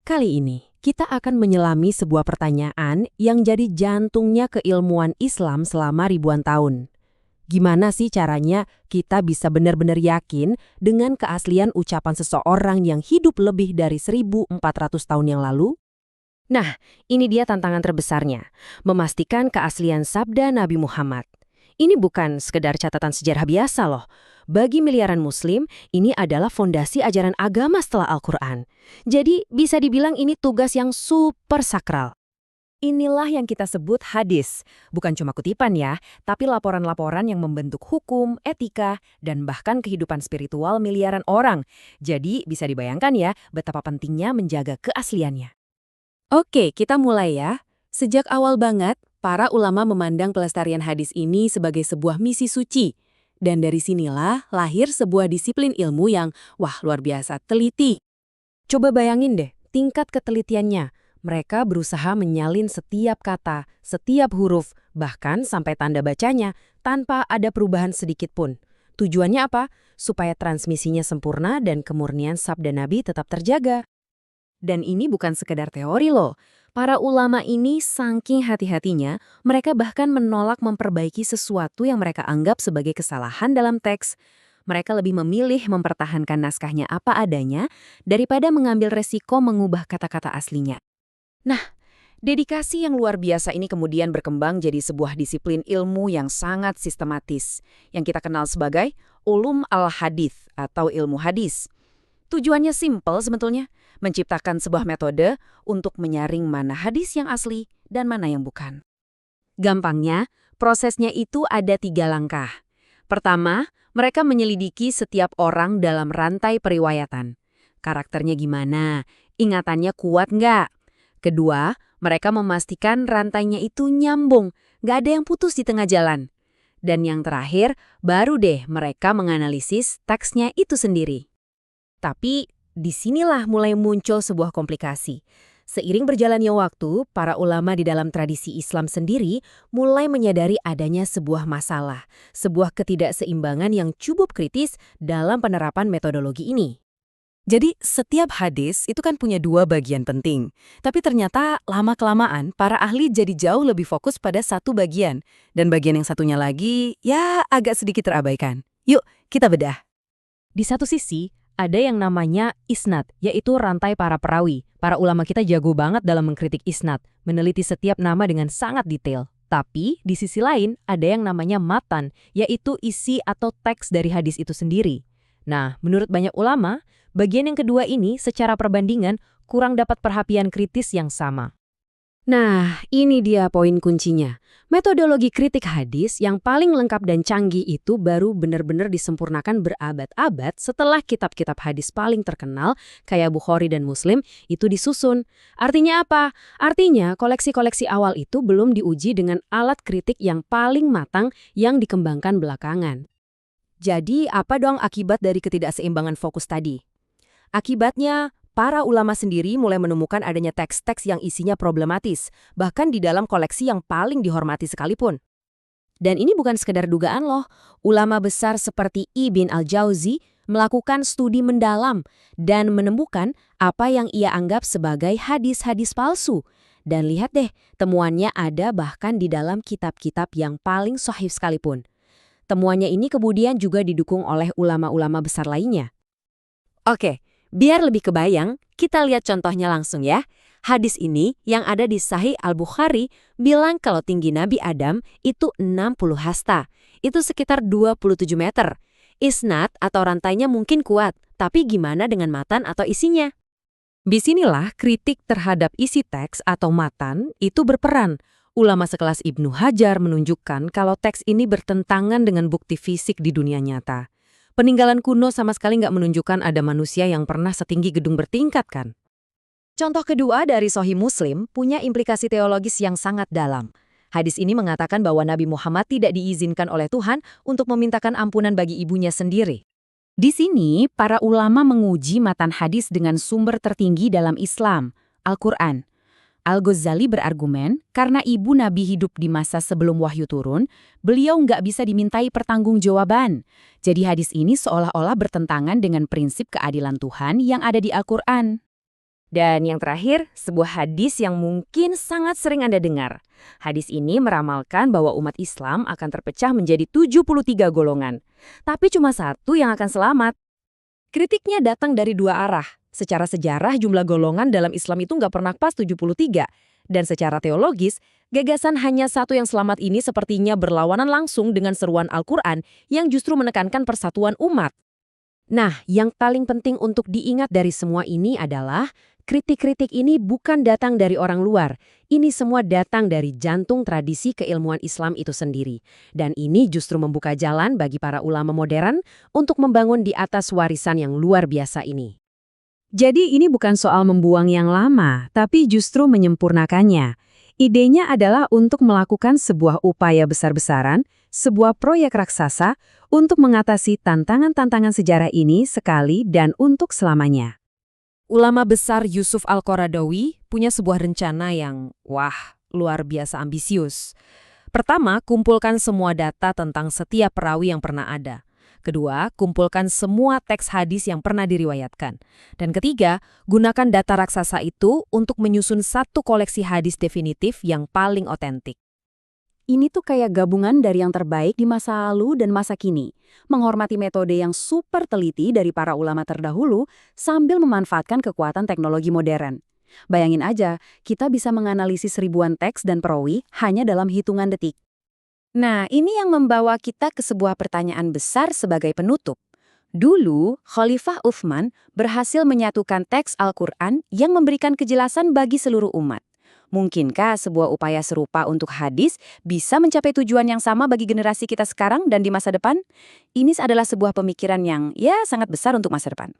Kali ini, kita akan menyelami sebuah pertanyaan yang jadi jantungnya keilmuan Islam selama ribuan tahun. Gimana sih caranya kita bisa benar-benar yakin dengan keaslian ucapan seseorang yang hidup lebih dari 1400 tahun yang lalu? Nah, ini dia tantangan terbesarnya, memastikan keaslian sabda Nabi Muhammad. Ini bukan sekedar catatan sejarah biasa loh. Bagi miliaran muslim, ini adalah fondasi ajaran agama setelah Al-Quran. Jadi, bisa dibilang ini tugas yang super sakral. Inilah yang kita sebut hadis. Bukan cuma kutipan ya, tapi laporan-laporan yang membentuk hukum, etika, dan bahkan kehidupan spiritual miliaran orang. Jadi, bisa dibayangkan ya betapa pentingnya menjaga keasliannya. Oke, kita mulai ya. Sejak awal banget, para ulama memandang pelestarian hadis ini sebagai sebuah misi suci. Dan dari sinilah lahir sebuah disiplin ilmu yang, luar biasa teliti. Coba bayangin deh, tingkat ketelitiannya. Mereka berusaha menyalin setiap kata, setiap huruf, bahkan sampai tanda bacanya, tanpa ada perubahan sedikit pun. Tujuannya apa? Supaya transmisinya sempurna dan kemurnian sabda Nabi tetap terjaga. Dan ini bukan sekedar teori loh. Para ulama ini saking hati-hatinya, mereka bahkan menolak memperbaiki sesuatu yang mereka anggap sebagai kesalahan dalam teks. Mereka lebih memilih mempertahankan naskahnya apa adanya daripada mengambil resiko mengubah kata-kata aslinya. Nah, dedikasi yang luar biasa ini kemudian berkembang jadi sebuah disiplin ilmu yang sangat sistematis, yang kita kenal sebagai ulum al-hadits atau ilmu hadis. Tujuannya simpel sebetulnya, menciptakan sebuah metode untuk menyaring mana hadis yang asli dan mana yang bukan. Gampangnya, prosesnya itu ada 3 langkah. Pertama, mereka menyelidiki setiap orang dalam rantai periwayatan. Karakternya gimana? Ingatannya kuat nggak? Kedua, mereka memastikan rantainya itu nyambung, nggak ada yang putus di tengah jalan. Dan yang terakhir, baru deh mereka menganalisis teksnya itu sendiri. Tapi, disinilah mulai muncul sebuah komplikasi. Seiring berjalannya waktu, para ulama di dalam tradisi Islam sendiri mulai menyadari adanya sebuah masalah, sebuah ketidakseimbangan yang cukup kritis dalam penerapan metodologi ini. Jadi, setiap hadis itu kan punya 2 bagian penting. Tapi ternyata lama-kelamaan para ahli jadi jauh lebih fokus pada satu bagian. Dan bagian yang satunya lagi, ya agak sedikit terabaikan. Yuk, kita bedah. Di satu sisi, ada yang namanya isnad, yaitu rantai para perawi. Para ulama kita jago banget dalam mengkritik isnad, meneliti setiap nama dengan sangat detail. Tapi, di sisi lain, ada yang namanya matan, yaitu isi atau teks dari hadis itu sendiri. Nah, menurut banyak ulama, bagian yang kedua ini secara perbandingan kurang dapat perhatian kritis yang sama. Nah, ini dia poin kuncinya. Metodologi kritik hadis yang paling lengkap dan canggih itu baru benar-benar disempurnakan berabad-abad setelah kitab-kitab hadis paling terkenal kayak Bukhari dan Muslim itu disusun. Artinya apa? Artinya koleksi-koleksi awal itu belum diuji dengan alat kritik yang paling matang yang dikembangkan belakangan. Jadi apa dong akibat dari ketidakseimbangan fokus tadi? Akibatnya, para ulama sendiri mulai menemukan adanya teks-teks yang isinya problematis, bahkan di dalam koleksi yang paling dihormati sekalipun. Dan ini bukan sekedar dugaan loh, ulama besar seperti Ibn al-Jauzi melakukan studi mendalam dan menemukan apa yang ia anggap sebagai hadis-hadis palsu. Dan lihat deh, temuannya ada bahkan di dalam kitab-kitab yang paling sahih sekalipun. Temuannya ini kemudian juga didukung oleh ulama-ulama besar lainnya. Oke. Biar lebih kebayang, kita lihat contohnya langsung ya. Hadis ini yang ada di Sahih Al-Bukhari bilang kalau tinggi Nabi Adam itu 60 hasta. Itu sekitar 27 meter. Isnad atau rantainya mungkin kuat, tapi gimana dengan matan atau isinya? Disinilah kritik terhadap isi teks atau matan itu berperan. Ulama sekelas Ibnu Hajar menunjukkan kalau teks ini bertentangan dengan bukti fisik di dunia nyata. Peninggalan kuno sama sekali nggak menunjukkan ada manusia yang pernah setinggi gedung bertingkat kan? Contoh kedua dari Sahih Muslim punya implikasi teologis yang sangat dalam. Hadis ini mengatakan bahwa Nabi Muhammad tidak diizinkan oleh Tuhan untuk memintakan ampunan bagi ibunya sendiri. Di sini, para ulama menguji matan hadis dengan sumber tertinggi dalam Islam, Al-Quran. Al-Ghazali berargumen, karena ibu Nabi hidup di masa sebelum wahyu turun, beliau nggak bisa dimintai pertanggungjawaban. Jadi hadis ini seolah-olah bertentangan dengan prinsip keadilan Tuhan yang ada di Al-Quran. Dan yang terakhir, sebuah hadis yang mungkin sangat sering Anda dengar. Hadis ini meramalkan bahwa umat Islam akan terpecah menjadi 73 golongan. Tapi cuma satu yang akan selamat. Kritiknya datang dari dua arah. Secara sejarah jumlah golongan dalam Islam itu nggak pernah pas 73. Dan secara teologis, gagasan hanya satu yang selamat ini sepertinya berlawanan langsung dengan seruan Al-Quran yang justru menekankan persatuan umat. Nah, yang paling penting untuk diingat dari semua ini adalah kritik-kritik ini bukan datang dari orang luar. Ini semua datang dari jantung tradisi keilmuan Islam itu sendiri. Dan ini justru membuka jalan bagi para ulama modern untuk membangun di atas warisan yang luar biasa ini. Jadi ini bukan soal membuang yang lama, tapi justru menyempurnakannya. Idenya adalah untuk melakukan sebuah upaya besar-besaran, sebuah proyek raksasa untuk mengatasi tantangan-tantangan sejarah ini sekali dan untuk selamanya. Ulama besar Yusuf Al-Qaradawi punya sebuah rencana yang, luar biasa ambisius. Pertama, kumpulkan semua data tentang setiap perawi yang pernah ada. Kedua, kumpulkan semua teks hadis yang pernah diriwayatkan. Dan ketiga, gunakan data raksasa itu untuk menyusun satu koleksi hadis definitif yang paling otentik. Ini tuh kayak gabungan dari yang terbaik di masa lalu dan masa kini. Menghormati metode yang super teliti dari para ulama terdahulu sambil memanfaatkan kekuatan teknologi modern. Bayangin aja, kita bisa menganalisis ribuan teks dan perawi hanya dalam hitungan detik. Nah, ini yang membawa kita ke sebuah pertanyaan besar sebagai penutup. Dulu, Khalifah Utsman berhasil menyatukan teks Al-Quran yang memberikan kejelasan bagi seluruh umat. Mungkinkah sebuah upaya serupa untuk hadis bisa mencapai tujuan yang sama bagi generasi kita sekarang dan di masa depan? Ini adalah sebuah pemikiran yang sangat besar untuk masa depan.